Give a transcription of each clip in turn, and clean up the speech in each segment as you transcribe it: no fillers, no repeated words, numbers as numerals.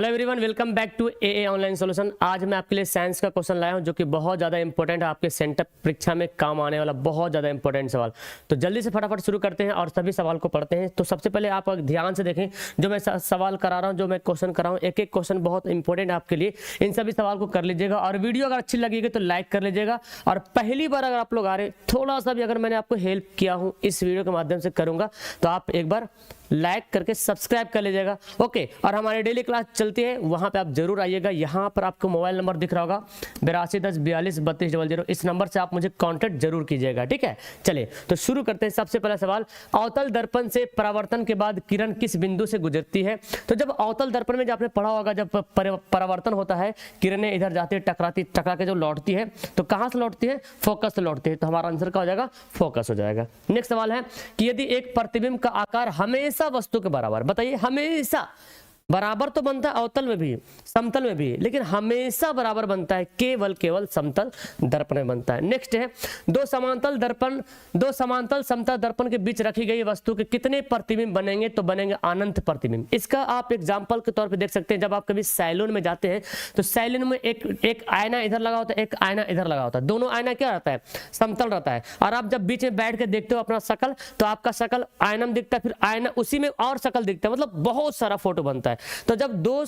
Hello everyone, welcome back to AA online solution. आज मैं आपके लिए साइंस का क्वेश्चन लाया हूं जो कि बहुत ज़्यादा इंपॉर्टेंट है, आपके सेंटर परीक्षा में काम आने वाला बहुत ज़्यादा इंपॉर्टेंट सवाल। तो जल्दी से फटाफट शुरू करते हैं और सभी सवाल को पढ़ते हैं। तो सबसे पहले आप ध्यान से देखें, जो मैं सवाल करा रहा हूँ, जो मैं क्वेश्चन कर रहा हूँ, एक एक क्वेश्चन बहुत इंपॉर्टेंट है आपके लिए। इन सभी सवाल को कर लीजिएगा और वीडियो अगर अच्छी लगेगी तो लाइक कर लीजिएगा। और पहली बार अगर आप लोग आ रहे, थोड़ा सा भी अगर मैंने आपको हेल्प किया हूँ इस वीडियो के माध्यम से करूँगा, तो आप एक बार लाइक करके सब्सक्राइब कर लीजिएगा। ओके, और हमारी डेली क्लास चलती है, वहां पे आप जरूर आइएगा। यहाँ पर आपको मोबाइल नंबर दिख रहा होगा 8210423200। इस नंबर से आप मुझे कांटेक्ट जरूर कीजिएगा, ठीक है। चलिए तो शुरू करते हैं। सबसे पहला सवाल, अवतल दर्पण से परावर्तन के बाद किरण किस बिंदु से गुजरती है? तो जब अवतल दर्पण में, जो आपने पढ़ा होगा, जब परावर्तन होता है, किरणें इधर जाती है, टकरा के जो लौटती है, तो कहां से लौटती है? फोकस से लौटती है। तो हमारा आंसर क्या हो जाएगा? फोकस हो जाएगा। नेक्स्ट सवाल है कि यदि एक प्रतिबिंब का आकार हमेशा वस्तु के बराबर, बताइए, हमेशा बराबर तो बनता है अवतल में भी, समतल में भी, लेकिन हमेशा बराबर बनता है केवल समतल दर्पण में बनता है। नेक्स्ट है, दो समांतल समतल दर्पण के बीच रखी गई वस्तु के कितने प्रतिबिंब बनेंगे? तो बनेंगे अनंत प्रतिबिंब। इसका आप एग्जांपल के तौर पे देख सकते हैं। जब आप कभी सैलून में जाते हैं तो सैलून में एक आईना इधर लगा होता है, एक आईना इधर लगा होता है। दोनों आईना क्या रहता है? समतल रहता है। और आप जब बीच में बैठ के देखते हो अपना शकल, तो आपका शकल आईना में दिखता है, फिर आईना उसी में और शकल दिखता है, मतलब बहुत सारा फोटो बनता है। तो जब दो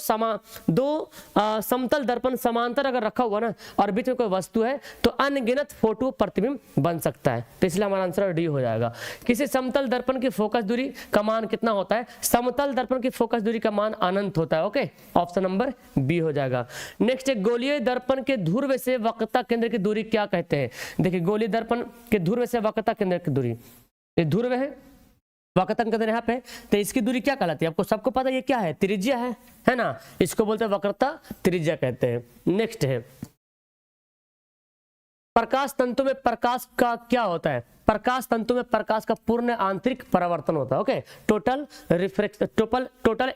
समतल दर्पण समांतर अगर रखा हुआ ना, और बीच में कोई वस्तु है, तो अनगिनत फोटो प्रतिबिंब बन सकता है। तो इसलिए हमारा आंसर डी हो जाएगा। किसी समतल दर्पण की फोकस दूरी का मान कितना होता है? समतल दर्पण की फोकस दूरी का मान अनंत होता है। ओके, ऑप्शन नंबर बी हो जाएगा। नेक्स्ट है, गोलीय दर्पण के ध्रुव से वक्रता केंद्र की दूरी क्या कहते हैं? देखिए, गोलीय दर्पण के ध्रुव से वक्रता केंद्र की दूरी, ये ध्रुव है, वक्रता केंद्र यहाँ पे, तो इसकी दूरी क्या कहलाती है? आपको सबको पता है, ये क्या है? त्रिज्या है ना। इसको बोलते हैं वक्रता त्रिज्या कहते हैं। नेक्स्ट है, प्रकाश तंतु में प्रकाश का क्या होता है? प्रकाश तंतु में प्रकाश का पूर्ण आंतरिक परावर्तन होता है। ओके, टोटल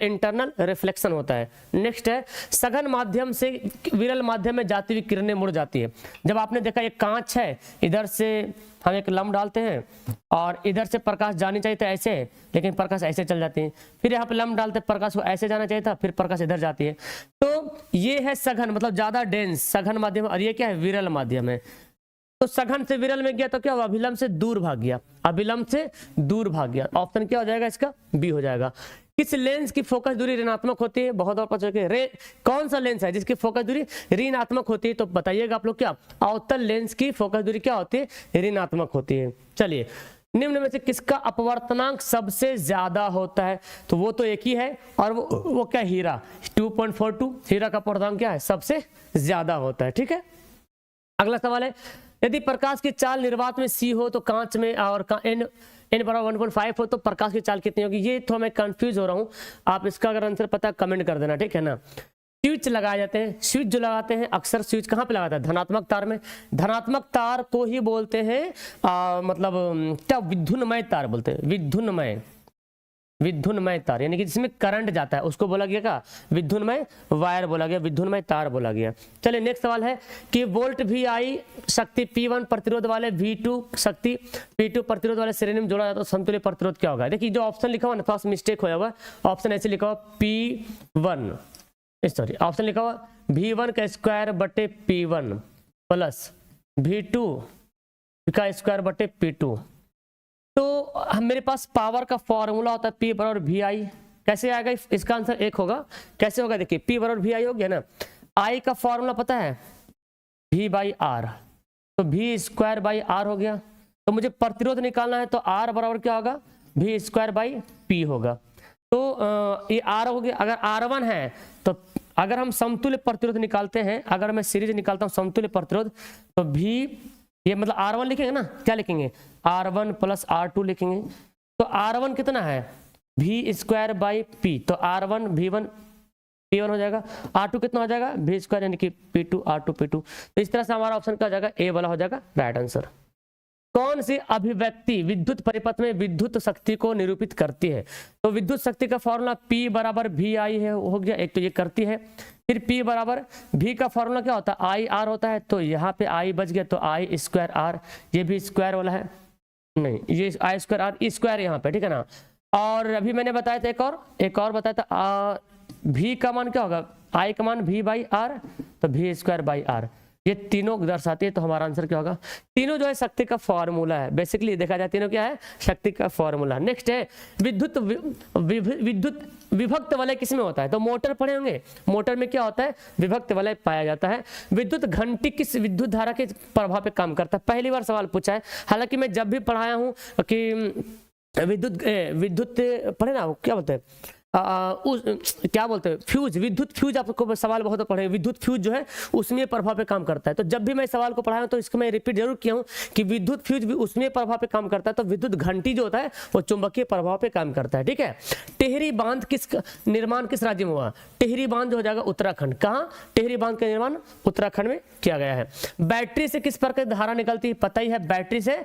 इंटरनल रिफ्लेक्शन होता है। नेक्स्ट है, सघन माध्यम से विरल माध्यम में जाती हुई किरणें मुड़ जाती है। जब आपने देखा एक कांच है, इधर से हम एक लम्ब डालते हैं और इधर से प्रकाश जानी चाहिए था ऐसे, लेकिन प्रकाश ऐसे चल जाती है। फिर यहाँ पे लम्ब डालते हैं, प्रकाश को ऐसे जाना चाहिए था, फिर प्रकाश इधर जाती है। तो ये है सघन, मतलब ज्यादा डेंस सघन माध्यम। और ये क्या है? विरल माध्यम है। तो सघन से विरल में गया तो क्या हुआ? अभिलंब से दूर भाग गया, अभिलंब से दूर भाग गया। ऑप्शन क्या हो जाएगा इसका? बी हो जाएगा। किस लेंस की फोकस दूरी ऋणात्मक होती है? बहुत और पूछ के कौन सा लेंस है जिसकी फोकस दूरी ऋणात्मक होती है? तो बताइएगा आप लोग, क्या अवतल लेंस की फोकस दूरी क्या होती है? ऋणात्मक होती है। चलिए, निम्न में से किसका अपवर्तनांक सबसे ज्यादा होता है? तो वो तो एक ही है, और वो क्या? हीरा, 2.42। हीरा का अपवर्तनांक क्या है? सबसे ज्यादा होता है। ठीक है, अगला सवाल है, यदि प्रकाश की चाल निर्वात में सी हो तो कांच में, और n बराबर 1.5 हो तो प्रकाश की चाल कितनी होगी? ये तो मैं कंफ्यूज हो रहा हूँ। आप इसका अगर आंसर पता कमेंट कर देना, ठीक है ना। स्विच लगाए जाते हैं, स्विच जो लगाते हैं, अक्सर स्विच कहाँ पे लगाता है? धनात्मक तार में। धनात्मक तार को ही बोलते हैं मतलब क्या? विद्युन्मय तार बोलते हैं। विद्युन्मय तार, यानी कि जिसमें करंट जाता है, उसको बोला गया क्या? विद्युन्मय वायर बोला गया, विद्युन्मय तार बोला गया। चलिए, नेक्स्ट सवाल है कि वोल्ट VI शक्ति P1 प्रतिरोध वाले V2 शक्ति P2 प्रतिरोध वाले श्रेणी में जोड़ा जाता है, तो समतुल्य प्रतिरोध क्या होगा? देखिए, जो ऑप्शन लिखा हुआ ना, थोड़ा सा मिस्टेक होया हुआ। ऑप्शन ऐसे लिखा हुआ P1, सॉरी, ऑप्शन लिखा हुआ V1 का स्क्वायर बटे P1 प्लस V2 का स्क्वायर बटे P2। तो मेरे पास पावर का फॉर्मूला होता है P बराबर VI। कैसे आएगा? इसका आंसर एक होगा। कैसे होगा? देखिए, P बराबर VI हो गया ना। I का फॉर्मूला पता है? V/R, तो V स्क्वायर बाई R हो गया। तो मुझे प्रतिरोध निकालना है, तो R बराबर क्या होगा? V स्क्वायर बाई P होगा। तो ये R हो गया। अगर R1 है, तो अगर हम समतुल्य प्रतिरोध निकालते हैं, अगर मैं सीरीज निकालता हूँ समतुल्य प्रतिरोध, तो V, ये मतलब R1 लिखेंगे ना, क्या लिखेंगे? R1 प्लस R2 लिखेंगे। तो R1 कितना है? V स्क्वायर बाई P, तो R1 V1 P1 हो जाएगा। R2 कितना हो जाएगा? V स्क्वायर, यानी कि P2 R2 P2। तो इस तरह से हमारा ऑप्शन क्या हो जाएगा? ए वाला हो जाएगा राइट आंसर। कौन सी अभिव्यक्ति विद्युत परिपथ में विद्युत शक्ति को निरूपित करती है? तो विद्युत शक्ति का फॉर्मूला P बराबर VI है, हो गया एक, तो ये करती है। फिर P बराबर V का फॉर्मूला क्या होता है? IR होता है, तो यहाँ पे I बच गया, तो I स्क्वायर R, ये भी स्क्वायर वाला है, नहीं, ये I स्क्वायर R, स्क्वायर यहाँ पे, ठीक है ना। और अभी मैंने बताया था एक और बताया था V का मान क्या होगा, I का मान V बाई आर, तो V स्क्वायर बाई आर, ये तीनों दर्शाती है। तो हमारा आंसर क्या होगा, तीनों जो है शक्ति का फॉर्मूला है। बेसिकली देखा जाए तीनों क्या है, शक्ति का फॉर्मूला। नेक्स्ट है विद्युत विद्युत विभक्त वलय किसमें होता है, तो मोटर पढ़े होंगे, मोटर में क्या होता है, विभक्त वलय पाया जाता है। विद्युत घंटी किस विद्युत धारा के प्रभाव पे काम करता है, पहली बार सवाल पूछा है। हालांकि मैं जब भी पढ़ाया हूँ कि विद्युत पढ़े ना, क्या बोलते हैं क्या बोलते हैं, फ्यूज, विद्युत फ्यूज, आपको सवाल बहुत पढ़े, विद्युत फ्यूज जो है उसमें प्रभाव पे काम करता है। तो जब भी मैं सवाल को पढ़ाया तो इसको मैं रिपीट जरूर किया हूँ कि विद्युत फ्यूज भी उसमें प्रभाव पे काम करता है। तो विद्युत घंटी जो होता है वो चुंबकीय प्रभाव पे काम करता है, ठीक है। टिहरी बांध किस निर्माण किस राज्य में हुआ, टिहरी बांध जो हो जाएगा उत्तराखंड। कहाँ, टिहरी बांध का निर्माण उत्तराखंड में किया गया है। बैटरी से किस प्रकार की धारा निकलती है, पता ही है, बैटरी से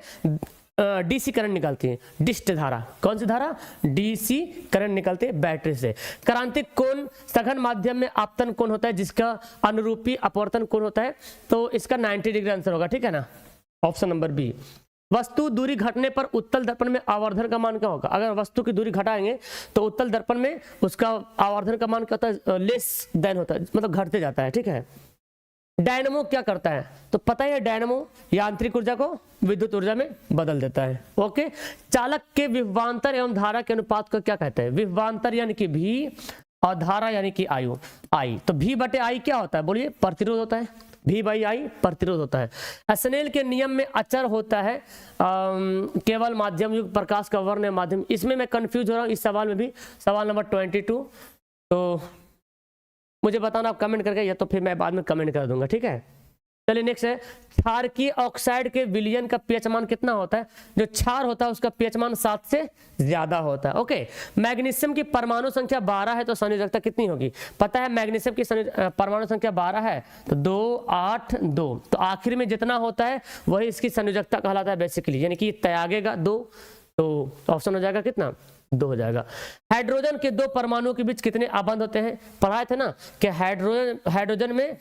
डीसी करंट निकलती है, डिस्ट धारा, कौन सी धारा, डीसी करंट निकलती है बैटरी से। क्रांतिक कोण सघन माध्यम में आपतन कोण होता है जिसका अनुरूपी अपवर्तन कोण होता है, तो इसका 90 डिग्री आंसर होगा, ठीक है ना, ऑप्शन नंबर बी। वस्तु दूरी घटने पर उत्तल दर्पण में आवर्धन का मान क्या होगा, अगर वस्तु की दूरी घटाएंगे तो उत्तल दर्पण में उसका आवर्धन का मान क्या होता है, लेस देन होता है, मतलब घटते जाता है, ठीक है। डायनमो क्या करता है, तो पता है डायनमो यांत्रिक ऊर्जा को विद्युत ऊर्जा में बदल देता है, ओके। चालक के विभवांतर एवं धारा के अनुपात को क्या कहते हैं, विभवांतर यानी कि भी और धारा यानी कि आयु आई, तो भी बटे आई क्या होता है, बोलिए, प्रतिरोध होता है, भी बाई आई प्रतिरोध होता है। स्नेल के नियम में अचर होता है केवल माध्यम युक्त प्रकाश का वर्ण माध्यम, इसमें मैं कंफ्यूज हो रहा हूँ इस सवाल में भी, सवाल नंबर 22, तो मुझे बताना आप कमेंट करके, या तो फिर मैं बाद में कमेंट कर दूंगा, ठीक है। चलिए नेक्स्ट है, क्षारकीय ऑक्साइड के विलयन का पीएच मान कितना होता है, जो क्षार होता है उसका पीएच मान 7 से ज्यादा होता है, ओके। मैग्नीशियम की परमाणु संख्या 12 है तो संयोजकता कितनी होगी, पता है मैग्नीशियम की परमाणु संख्या 12 है तो 2 8 2, तो आखिर में जितना होता है वही इसकी संयोजकता कहलाता है बेसिकली, यानी कि त्यागेगा 2, तो ऑप्शन हो जाएगा कितना, 2 हो जाएगा। हाइड्रोजन के 2 परमाणुओं के बीच कितने आबंध होते हैं, पढ़ाए थे ना कि हाइड्रोजन में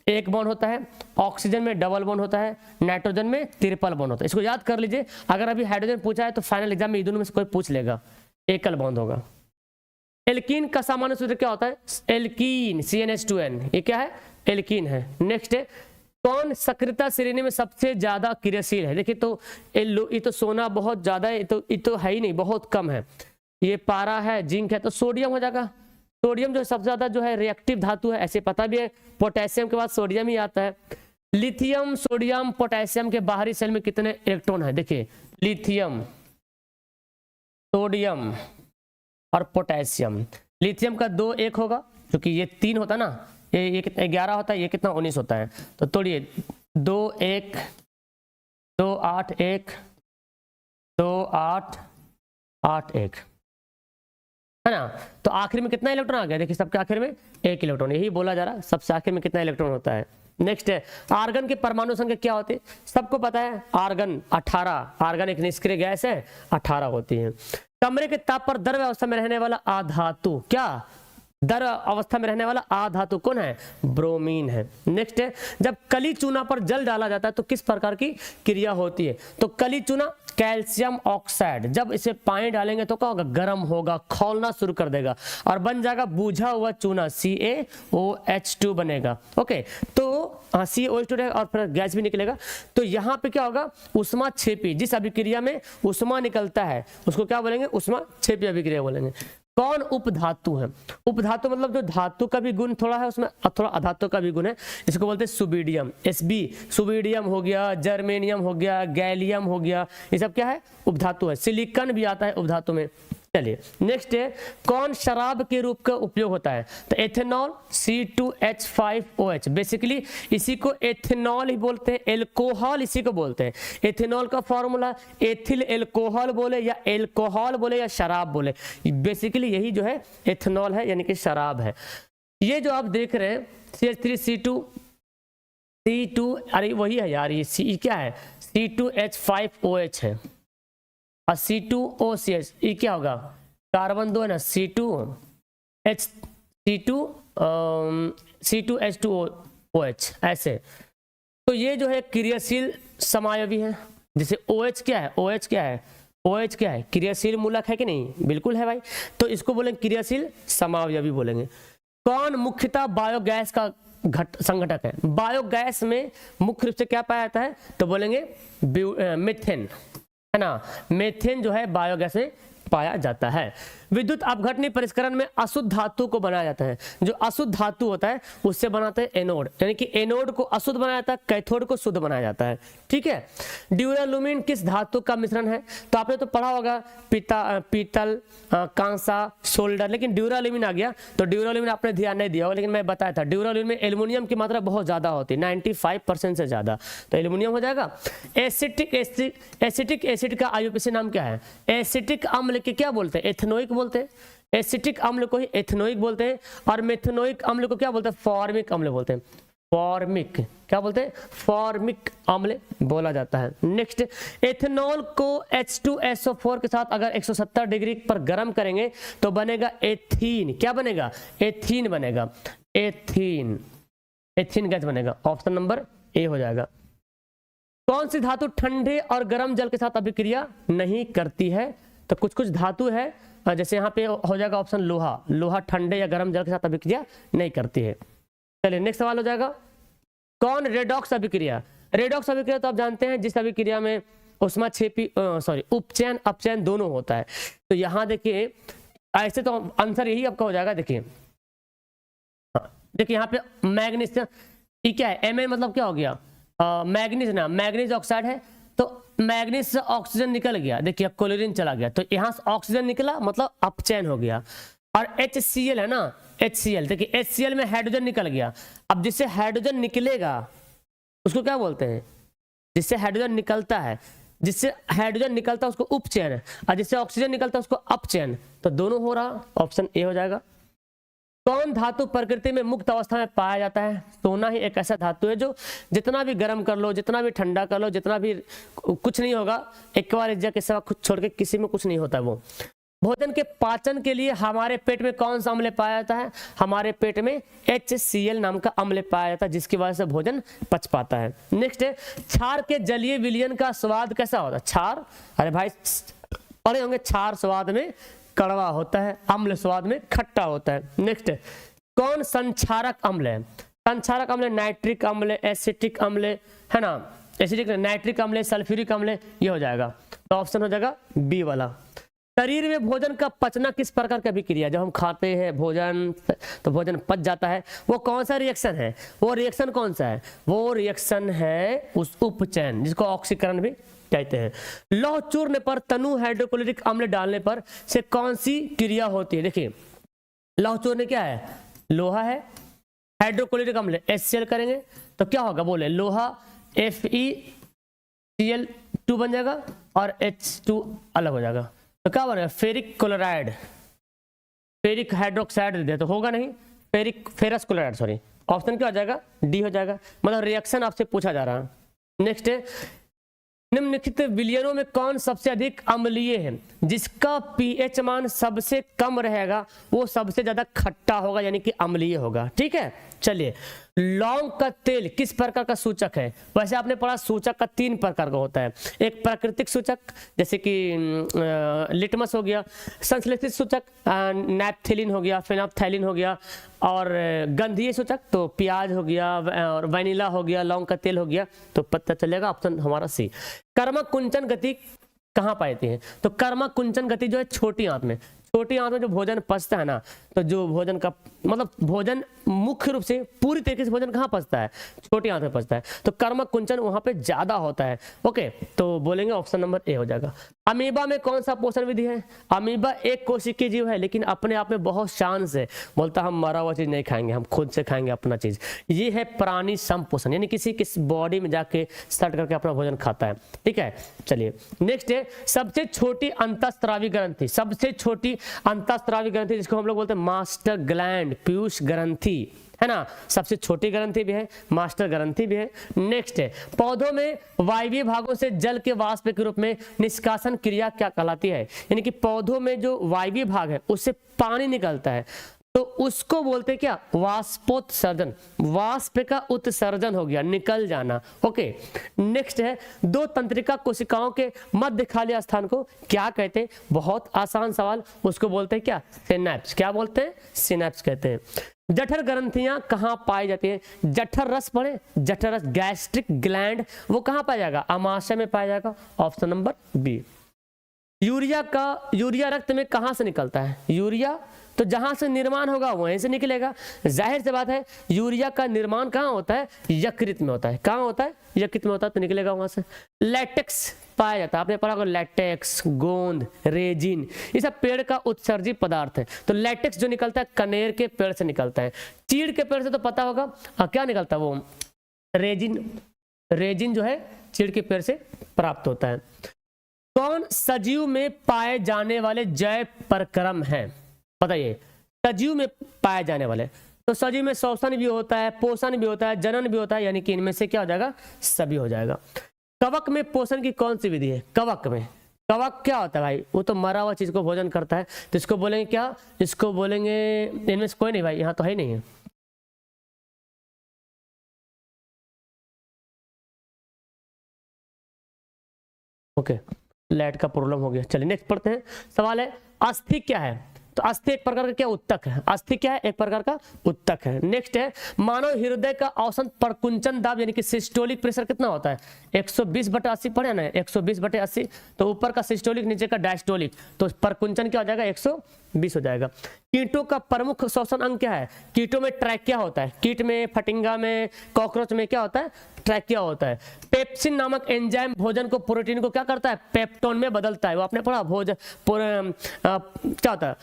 एक बॉन्ड होता है, ऑक्सीजन में डबल बॉन्ड होता है, नाइट्रोजन में ट्रिपल बॉन्ड होता है। इसको याद कर लीजिए, अगर अभी हाइड्रोजन पूछा है तो फाइनल एग्जाम में दोनों में से कोई पूछ लेगा, एकल बॉन्ड होगा। एल्कीन का सामान्य सूत्र क्या होता है, एल्कीन CnH2n, ये क्या है, एल्कीन है। नेक्स्ट है, कौन सक्रियता श्रेणी में सबसे ज्यादा क्रियाशील है, देखिए तो ये तो सोना बहुत ज्यादा है, ये तो है ही नहीं, बहुत कम है, ये पारा है, जिंक है, तो सोडियम हो जाएगा। सोडियम जो सबसे ज्यादा जो है रिएक्टिव धातु है, ऐसे पता भी है, पोटेशियम के बाद सोडियम ही आता है। लिथियम सोडियम पोटेशियम के बाहरी सेल में कितने इलेक्ट्रॉन है, देखिए लिथियम सोडियम और पोटेशियम, लिथियम का 2 1 होगा क्योंकि ये 3 होता है ना, ये कितना 11 होता है, ये कितना 19 होता है, तो तोड़िए 2 1 2 8 1 2 8 8 1 है ना, तो आखिर में कितना इलेक्ट्रॉन आ गया, देखिए सबके आखिर में 1 इलेक्ट्रॉन, यही बोला जा रहा है सबसे आखिर में कितना इलेक्ट्रॉन होता है। नेक्स्ट है, आर्गन के परमाणु संख्या क्या होती है, सबको पता है, आर्गन 18, आर्गन एक निष्क्रिय गैस है, 18 होती है। कमरे के ताप पर द्रव अवस्था में रहने वाला आधातु, क्या द्रव अवस्था में रहने वाला आधातु कौन है, ब्रोमीन है। नेक्स्ट है, जब कली चूना पर जल डाला जाता है तो किस प्रकार की क्रिया होती है, तो कली चूना कैल्शियम ऑक्साइड, जब इसे पानी डालेंगे तो क्या होगा, गर्म होगा, खौलना शुरू कर देगा और बन जाएगा बुझा हुआ चूना, CaOH2 बनेगा, ओके। तो CaOH2 रहेगा और फिर गैस भी निकलेगा, तो यहाँ पे क्या होगा, उष्मा क्षेपी, जिस अभिक्रिया में उष्मा निकलता है उसको क्या बोलेंगे, उष्मा क्षेपी अभिक्रिया बोलेंगे। कौन उपधातु है, उपधातु मतलब जो धातु का भी गुण थोड़ा है उसमें, थोड़ा अधातु का भी गुण है, इसको बोलते हैं सुबीडियम, Sb, सुबीडियम हो गया, जर्मेनियम हो गया, गैलियम हो गया, ये सब क्या है, उपधातु है। सिलिकॉन भी आता है उपधातु में। चलिए नेक्स्ट है, कौन शराब के रूप का उपयोग होता है, तो एथेनॉल C2H5OH, बेसिकली इसी को एथेनॉल ही बोलते हैं, एल्कोहल इसी को बोलते हैं। एथेनॉल का फॉर्मूला एथिल एल्कोहल बोले या एल्कोहल बोले या शराब बोले, बेसिकली यही जो है एथेनॉल है, यानी कि शराब है। ये जो आप देख रहे हैं CH3C2, अरे वही है यार, ये क्या है, C2H5OH है और C2OCH, ये क्या होगा, कार्बन 2 है ना, C2H2OH ऐसे, तो ये जो है क्रियाशील समायवी है। जैसे OH क्या है, OH क्या है, OH क्या है, क्रियाशील मूलक है कि नहीं, बिल्कुल है भाई, तो इसको बोलेंगे क्रियाशील समावयवी बोलेंगे। कौन मुख्यतः बायोगैस का संघटक है? बायोगैस में मुख्य रूप से क्या पाया जाता है? तो बोलेंगे मीथेन, है ना। मीथेन जो है बायोगैस में पाया जाता है। विद्युत अपघटनी परिष्करण में अशुद्ध धातु को बनाया जाता है। जो अशुद्ध धातु होता है उससे बनाते हैं एनोड, यानी कि एनोड को अशुद्ध बनाया जाता है, कैथोड को शुद्ध बनाया जाता है। ठीक है। ड्यूरालुमिन किस धातु का मिश्रण है? तो आपने तो पढ़ा होगा पीतल, कांसा, सोल्डर, लेकिन ड्यूरालुमिन आ गया तो ड्यूरालुमिन आपने ध्यान नहीं दिया होगा, लेकिन मैं बताया था ड्यूरालुमिन में एल्युमिनियम की मात्रा बहुत ज्यादा होती है, 95% से ज्यादा, तो एल्युमिनियम हो जाएगा। एसिटिक एसिड का आईयूपीएसी नाम क्या है? एसिटिक अम्ल के क्या बोलते हैं? एथेनोइक बोलते हैं। एसिटिक अम्ल को ही एथेनोइक बोलते हैं, और मेथेनोइक अम्ल को क्या बोलते हैं? फॉर्मिक अम्ल बोलते हैं। फॉर्मिक क्या बोलते हैं? फॉर्मिक अम्ल बोला जाता है। नेक्स्ट, एथेनॉल को H2SO4 के साथ अगर 170 डिग्री पर गर्म करेंगे तो बनेगा एथीन। क्या बनेगा? एथीन बनेगा। एथीन, एथीन गैस बनेगा। ऑप्शन नंबर ए हो जाएगा। कौन सी धातु ठंडे और गर्म जल के साथ अभिक्रिया नहीं करती है? तो कुछ कुछ धातु है, जैसे यहाँ पे हो जाएगा ऑप्शन लोहा। लोहा ठंडे या गर्म जल के साथ अभिक्रिया नहीं करती है। चलिए नेक्स्ट सवाल हो जाएगा, कौन रेडॉक्स अभिक्रिया? रेडॉक्स अभिक्रिया तो आप जानते हैं जिस अभिक्रिया में ऊष्माक्षेपी उपचयन अपचयन दोनों होता है। तो यहाँ देखिए, ऐसे तो आंसर यही आपका हो जाएगा। देखिए देखिए यहाँ पे मैग्नीशियम, ये क्या है? Mn मतलब क्या हो गया? मैग्नीज ना, मैग्नीज ऑक्साइड है, तो मैग्नीज से ऑक्सीजन निकल गया, देखिए क्लोरीन चला गया, तो यहाँ से ऑक्सीजन निकला मतलब अपचयन हो गया। और HCl है ना, HCl, देखिए HCl में हाइड्रोजन निकल गया। अब जिससे हाइड्रोजन निकलेगा उसको क्या बोलते हैं? जिससे हाइड्रोजन निकलता है, जिससे हाइड्रोजन निकलता है उसको उपचयन है, और जिससे ऑक्सीजन निकलता है उसको अपचयन। तो दोनों हो रहा, ऑप्शन ए हो जाएगा। कौन धातु प्रकृति में मुक्त अवस्था में पाया जाता है? सोना ही एक ऐसा धातु है जो जितना भी गर्म कर लो, जितना भी ठंडा कर लो, जितना भी कुछ नहीं होगा, एक बार एक जगह के सिवा कुछ छोड़ के किसी में कुछ नहीं होता वो। भोजन के पाचन के लिए हमारे पेट में कौन सा अम्ल पाया जाता है? हमारे पेट में HCl नाम का अम्ल पाया जाता है, जिसकी वजह से भोजन पच पाता है। नेक्स्ट है, क्षार के जलीय विलयन का स्वाद कैसा होता है? क्षार, अरे भाई पढ़े होंगे, क्षार स्वाद में कड़वा होता है, अम्ल स्वाद में खट्टा होता है। नेक्स्ट, कौन संक्षारक अम्ल है? संक्षारक अम्ल नाइट्रिक अम्ल, एसिटिक अम्ल, है ना, एसिटिक नाइट्रिक अम्ल, सल्फ्यूरिक अम्ल, ये हो जाएगा। तो ऑप्शन हो जाएगा बी वाला। शरीर में भोजन का पचना किस प्रकार की अभिक्रिया? जब हम खाते हैं भोजन तो भोजन पच जाता है, वो कौन सा रिएक्शन है? वो रिएक्शन कौन सा है? वो रिएक्शन है उस उपचयन, जिसको ऑक्सीकरण भी कहते हैं। लौह चूर्ण पर तनु हाइड्रोक्लोरिक अम्ल डालने पर से कौन सी क्रिया होती है? देखिए लौह चूर्ण क्या है? लोहा है, हाइड्रोक्लोरिक अम्ल HCl करेंगे तो क्या होगा? बोले लोहा FeCl2 बन जाएगा और H2 अलग हो जाएगा, तो क्या बनेगा? फेरिक क्लोराइड, फेरिक हाइड्रोक्साइड दे तो होगा नहीं, फेरस क्लोराइड, सॉरी। ऑप्शन क्या हो जाएगा? डी हो जाएगा, मतलब रिएक्शन आपसे पूछा जा रहा है। नेक्स्ट है, निम्नलिखित विलयनों में कौन सबसे अधिक अम्लीय है? जिसका पीएच मान सबसे कम रहेगा वो सबसे ज्यादा खट्टा होगा, यानी कि अम्लीय होगा। ठीक है, चलिए लौंग का तेल किस प्रकार का सूचक है? वैसे आपने पढ़ा सूचक का 3 प्रकार का होता है। एक प्राकृतिक सूचक जैसे कि लिटमस हो गया, संश्लेषित सूचक नैप्थेलिन हो गया, फेनोल्फथैलिन हो गया, और गंधीय सूचक तो प्याज हो गया और वैनिला हो गया, लौंग का तेल हो गया। तो पता चलेगा ऑप्शन हमारा सी। कर्मक कुंचन गति कहाँ पाती है? तो कर्मक कुंचन गति जो है छोटी आंत में, छोटी आंत में जो भोजन पचता है ना, तो जो भोजन का मतलब भोजन मुख्य रूप से पूरी तरीके से भोजन कहाँ पचता है? छोटी आंत में पचता है, तो कर्मक कुंचन वहां पे ज्यादा होता है। ओके, तो बोलेंगे ऑप्शन नंबर ए हो जाएगा। अमीबा में कौन सा पोषण विधि है? अमीबा एक कोशिकीय जीव है, लेकिन अपने आप में बहुत शान से बोलता हम मरा हुआ चीज नहीं खाएंगे, हम खुद से खाएंगे अपना चीज। ये है प्राणी संपोषण, यानी किसी किस बॉडी में जाके सट करके अपना भोजन खाता है। ठीक है, चलिए नेक्स्ट है, सबसे छोटी अंतःस्रावी ग्रंथि, सबसे छोटी अंतःस्रावी ग्रंथि जिसको हम लोग बोलते हैं मास्टर ग्लैंड, पीयूष ग्रंथि, है ना, सबसे छोटी ग्रंथि भी है, मास्टर ग्रंथि भी है। नेक्स्ट है, पौधों में वायवीय भागों से जल के वाष्प के रूप में निष्कासन क्रिया क्या कहलाती है? यानी कि पौधों में जो वायवीय भाग है उससे पानी निकलता है, तो उसको बोलते हैं क्या? वाष्पोत्सर्जन। वाष्प का उत्सर्जन हो गया, निकल जाना। ओके, नेक्स्ट है, 2 तंत्रिका कोशिकाओं के मध्य खाली स्थान को क्या कहते हैं? बहुत आसान सवाल, उसको बोलते हैं क्या? सिनैप्स। क्या बोलते हैं? सिनैप्स कहते हैं। जठर ग्रंथियां कहाँ पाई जाती है? जठर रस पढ़े, जठर रस गैस्ट्रिक ग्लैंड, वो कहाँ पाया जाएगा? आमाशय में पाया जाएगा, ऑप्शन नंबर बी। यूरिया रक्त में कहाँ से निकलता है? यूरिया तो जहां से निर्माण होगा वहीं से निकलेगा, जाहिर सी बात है। यूरिया का निर्माण कहाँ होता है? यकृत में होता है। कहाँ होता है? यकृत में होता है, तो निकलेगा वहां से। लैटेक्स पाया जाता है, आपने पढ़ा होगा लैटेक्स, गोंद, रेजिन, ये सब पेड़ का उत्सर्जी पदार्थ है। तो लैटेक्स जो निकलता है कनेर के पेड़ से निकलता है। चीड़ के पेड़ से तो पता होगा क्या निकलता है, वो रेजिन। रेजिन जो है चीड़ के पेड़ से प्राप्त होता है। कौन सजीव में पाए जाने वाले जैव परक्रम है? बताइए, सजीव में पाए जाने वाले, तो सजीव में श्वसन भी होता है, पोषण भी होता है, जनन भी होता है, यानी कि इनमें से क्या हो जाएगा? सभी हो जाएगा। कवक में पोषण की कौन सी विधि है? कवक में, कवक क्या होता है भाई? वो तो मरा हुआ चीज को भोजन करता है, तो इसको बोलेंगे क्या? इसको बोलेंगे, इनमें से कोई नहीं भाई, यहाँ तो है ही नहीं है। ओके, लाइट का प्रॉब्लम हो गया। चलिए नेक्स्ट पढ़ते हैं। सवाल है, अस्थि क्या है? तो अस्थि एक प्रकार का क्या? उत्तक है। अस्थि क्या है? एक प्रकार का उत्तक है। नेक्स्ट है, मानव हृदय का औसत प्रकुंचन दाब यानी कि सिस्टोलिक प्रेशर कितना होता है? 120/80 पढ़े ना, 120/80। तो ऊपर का सिस्टोलिक, नीचे का डायस्टोलिक, तो प्रकुंचन क्या हो जाएगा? 120 हो जाएगा। कीटों का प्रमुख श्वसन अंग क्या है? कीटों में ट्रैकिया होता है। कीट में, फटिंगा में, कॉकरोच में क्या होता है? ट्रैकिया होता है। पेप्सिन नामक एंजाइम भोजन को, प्रोटीन को क्या करता है? पेप्टोन में बदलता है। वो आपने पढ़ा, क्या होता है?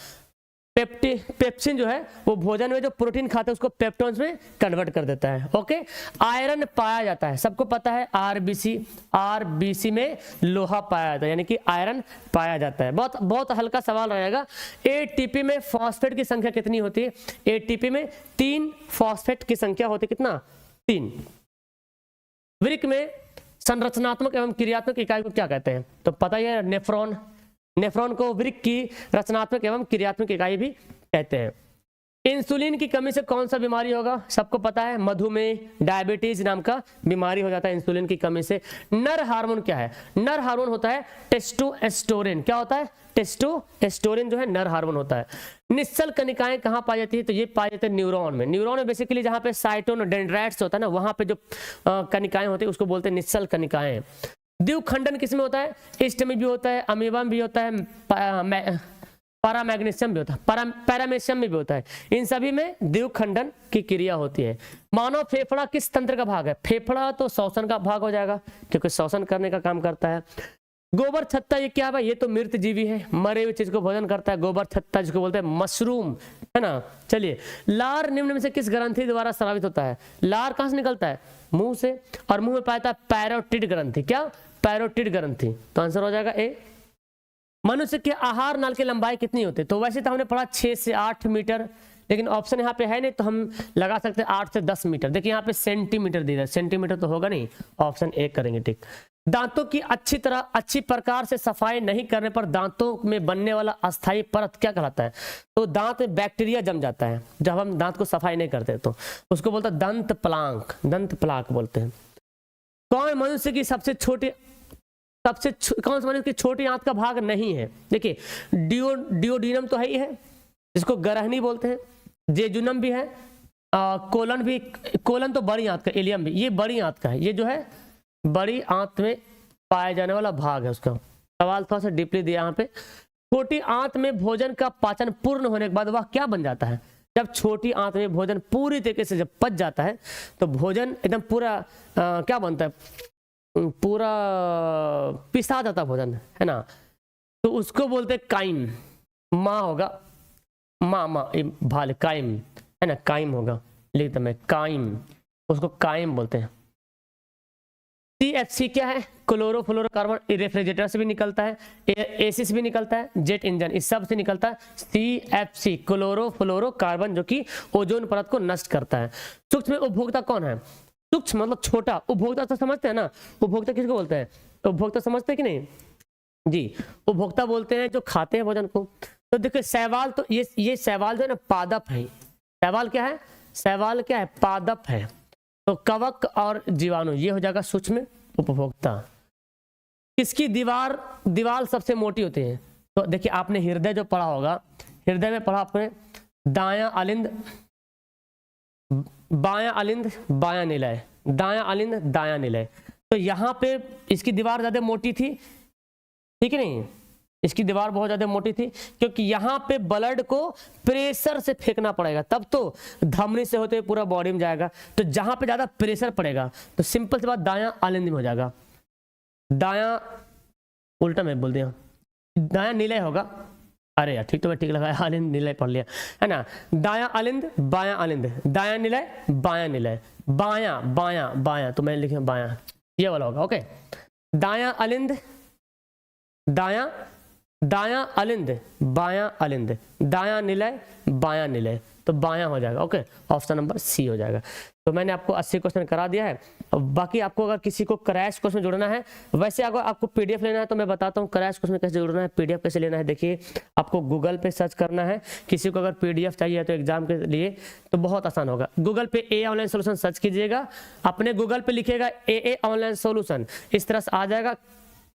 पेप्सिन जो है वो भोजन में जो प्रोटीन खाते हैं उसको पेप्टोन्स में कन्वर्ट कर देता है। ओके, आयरन पाया जाता है, सबको पता है, आरबीसी में लोहा पाया जाता है, यानी कि आयरन पाया जाता है। बहुत बहुत हल्का सवाल रहेगा। एटीपी में फॉस्फेट की संख्या कितनी होती है? एटीपी में 3 फॉस्फेट की संख्या होती है। कितना? 3। वृक्क में संरचनात्मक एवं क्रियात्मक इकाई को क्या कहते हैं? तो पता ही है, नेफ्रॉन। नेफ्रॉन को वृक्क की रचनात्मक एवं क्रियात्मक इकाई भी कहते हैं। इंसुलिन की कमी से कौन सा बीमारी होगा? सबको पता है, मधुमेह, डायबिटीज नाम का बीमारी हो जाता है इंसुलिन की कमी से। नर हार्मोन क्या है? नर हार्मोन होता है टेस्टोस्टेरोन। क्या होता है? टेस्टोस्टेरोन जो है नर हार्मोन होता है। निश्चल कनिकाएं कहाँ पाई जाती है? तो ये पाई जाती है न्यूरॉन में। न्यूरॉन में बेसिकली जहाँ पे साइटोन डेंड्राइट्स होता है ना, वहां पे जो कनिकाएं होती है उसको बोलते हैं निश्चल कनिकाएं। द्विखंडन किसमें होता है? ईस्ट में भी होता है, अमीबा में भी होता है, पैरामैग्नीशियम भी होता है, पैरामेशियम में भी होता है। इन सभी में द्विखंडन की क्रिया होती है। मानव फेफड़ा किस तंत्र का भाग है? फेफड़ा तो श्वसन का भाग हो जाएगा, क्योंकि श्वसन करने का काम करता है। गोबर छत्ता ये क्या है? ये तो मृत जीवी है, मरे हुए चीज को भोजन करता है। गोबर छत्ता जिसको बोलते हैं मशरूम, है ना। चलिए, लार निम्न में से किस ग्रंथि द्वारा स्रावित होता है? लार कहां से निकलता है? मुंह से, और मुंह में पाया जाता है पैरोटिड ग्रंथि। क्या? पैरोटिड ग्रंथि। तो आंसर हो जाएगा ए। मनुष्य के आहार नाल की लंबाई कितनी होती है? तो वैसे तो हमने पढ़ा 6 से 8 मीटर, लेकिन ऑप्शन यहाँ पे है नहीं, तो हम लगा सकते हैं 8 से 10 मीटर। देखिए यहाँ पे सेंटीमीटर दे रहा है, सेंटीमीटर तो होगा नहीं, ऑप्शन ए करेंगे। ठीक। दांतों की अच्छी प्रकार से सफाई नहीं करने पर दांतों में बनने वाला अस्थायी परत क्या कहलाता है? तो दांत में बैक्टीरिया जम जाता है जब हम दांत को सफाई नहीं करते, तो उसको बोलते हैं दंत प्लाक बोलते हैं। कौन मनुष्य की कौन सा मनुष्य की छोटी आंत का भाग नहीं है? देखिए, डियोडिनम तो है ही है, जिसको गरहनी बोलते हैं। जेजुनम भी है, कोलन तो बड़ी आंत का, इलियम भी, ये बड़ी आंत का है। ये जो है बड़ी आंत में पाया जाने वाला भाग है उसका। सवाल थोड़ा सा डीपली दिया यहाँ पे। छोटी आंत में भोजन का पाचन पूर्ण होने के बाद वह क्या बन जाता है? जब छोटी आंत में भोजन पूरी तरीके से जब पच जाता है तो भोजन एकदम पूरा क्या बनता है? पूरा पिसा जाता भोजन, है ना। तो उसको बोलते काइम। माँ होगा, माँ भाल, काइम, है ना, काइम होगा, लिखता मैं काइम, उसको काइम बोलते हैं। CFC क्या है? क्लोरोफ्लोरोकार्बन। रेफ्रिजरेटर से भी निकलता है, एसिस भी निकलता है, जेट इंजन, इस सब से निकलता है CFC, क्लोरोफ्लोरोकार्बन, जो कि ओजोन परत को नष्ट करता है। सूक्ष्म उपभोक्ता कौन है? सूक्ष्म मतलब छोटा, उपभोक्ता तो समझते हैं ना। उपभोक्ता किसको बोलते हैं? उपभोक्ता समझते हैं कि नहीं जी? उपभोक्ता बोलते हैं जो खाते हैं भोजन को। तो देखिए शैवाल, तो ये शैवाल जो है ना पादप है। शैवाल क्या है? शैवाल क्या है? पादप है। तो कवक और जीवाणु ये हो जाएगा सूक्ष्म उपभोक्ता। किसकी दीवार सबसे मोटी होती है? तो देखिए आपने हृदय जो पढ़ा होगा, हृदय में पढ़ा आपने दायां अलिंद, बायां अलिंद बायां निलय, दायां अलिंद दायां निलय। तो यहाँ पे इसकी दीवार ज्यादा मोटी थी, ठीक है नहीं, इसकी दीवार बहुत ज्यादा मोटी थी, क्योंकि यहाँ पे ब्लड को प्रेशर से फेंकना पड़ेगा, तब तो धमनी से होते हुए पूरा बॉडी में जाएगा। तो जहां पे ज्यादा प्रेशर पड़ेगा तो सिंपल सी बात दायां अलिंद में हो जाएगा, दायां उल्टा मैं बोल दिया, दायां निलय होगा। अरे यार ठीक, तो मैं ठीक लगा, अलिंद निलय पढ़ लिया है ना। दायां अलिंद बायां अलिंद, दायां निलय बायां निलय, बायां बायां बायां, तो मैं लिखे बायां, ये वाला होगा। ओके, दायां अलिंद दायां, दायां अलिंद बायां अलिंद, दायां निलय बायां निलय, तो बायां हो जाएगा। ओके, ऑप्शन नंबर सी हो जाएगा। तो मैंने आपको 80 क्वेश्चन करा दिया है। बाकी आपको अगर किसी को क्रैश कोर्स में जुड़ना है, वैसे अगर आपको पीडीएफ लेना है तो मैं बताता हूँ क्रैश कोर्स में कैसे जुड़ना है, पीडीएफ कैसे लेना है। देखिए, आपको गूगल पे सर्च करना है, किसी को अगर पीडीएफ चाहिए तो एग्जाम के लिए तो बहुत आसान होगा। गूगल पे ए ऑनलाइन सोल्यूशन सर्च कीजिएगा, अपने गूगल पे लिखिएगा ए ऑनलाइन सोल्यूशन, इस तरह से आ जाएगा,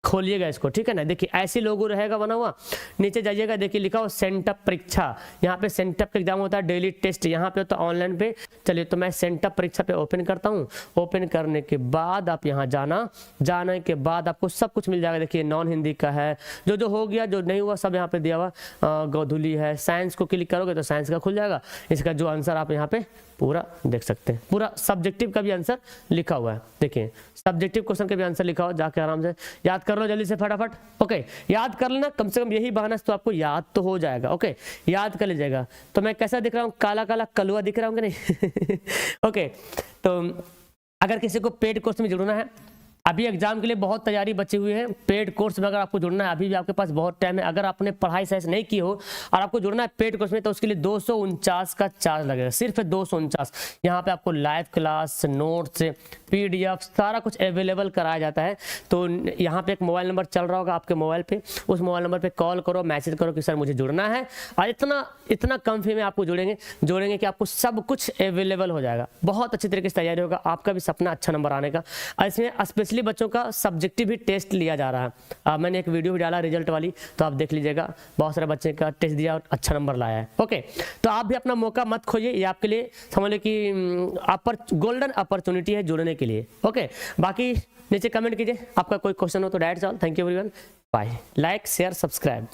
खोलिएगा इसको, ठीक है ना। देखिए ऐसे लोगो रहेगा बना हुआ, नीचे जाइएगा, देखिए लिखा हो सेंटअप परीक्षा, यहाँ पे सेंटअप का एग्जाम होता है, डेली टेस्ट यहाँ पे होता है ऑनलाइन पे। चलिए तो मैं सेंटअप परीक्षा पे ओपन करता हूँ। ओपन करने के बाद आप यहाँ जाने के बाद आपको सब कुछ मिल जाएगा। देखिए नॉन हिंदी का है, जो हो गया, जो नहीं हुआ सब यहाँ पे दिया हुआ, गोधुली है। साइंस को क्लिक करोगे तो साइंस का खुल जाएगा, इसका जो आंसर आप यहाँ पे पूरा देख सकते हैं, पूरा सब्जेक्टिव का भी आंसर लिखा हुआ है। देखिए सब्जेक्टिव क्वेश्चन का भी आंसर लिखा हुआ, जाके आराम से याद कर लो जल्दी से फटाफट। ओके, याद कर लेना, कम से कम यही बहाना तो आपको याद तो हो जाएगा। ओके, याद कर लीजिएगा। तो मैं कैसा दिख रहा हूँ, काला काला कलुआ दिख रहा हूँ कि नहीं? ओके, तो अगर किसी को पेड कोर्स में जुड़ना है, अभी एग्जाम के लिए बहुत तैयारी बची हुई है, पेड कोर्स में अगर आपको जुड़ना है, अभी भी आपके पास बहुत टाइम है। अगर आपने पढ़ाई सही से नहीं की हो और आपको जुड़ना है पेड कोर्स में, तो उसके लिए 249 का चार्ज लगेगा, सिर्फ 249। यहाँ पे आपको लाइव क्लास, नोट्स, पीडीएफ सारा कुछ अवेलेबल कराया जाता है। तो यहाँ पे एक मोबाइल नंबर चल रहा होगा आपके मोबाइल पे, उस मोबाइल नंबर पे कॉल करो, मैसेज करो कि सर मुझे जुड़ना है, और इतना कम फी में आपको जोड़ेंगे कि आपको सब कुछ अवेलेबल हो जाएगा। बहुत अच्छी तरीके से तैयारी होगा, आपका भी सपना अच्छा नंबर आने का। और इसमें स्पेशली बच्चों का सब्जेक्टिव भी टेस्ट लिया जा रहा है। मैंने एक वीडियो भी डाला रिजल्ट वाली, तो आप देख लीजिएगा, बहुत सारे बच्चे का टेस्ट दिया और अच्छा नंबर लाया है। ओके, तो आप भी अपना मौका मत खोइए, ये आपके लिए समझ लो कि गोल्डन अपॉर्चुनिटी है जुड़ने के लिए। ओके, बाकी नीचे कमेंट कीजिए, आपका कोई क्वेश्चन हो तो डायरेक्ट सवाल। Thank you everyone, bye. Like share subscribe.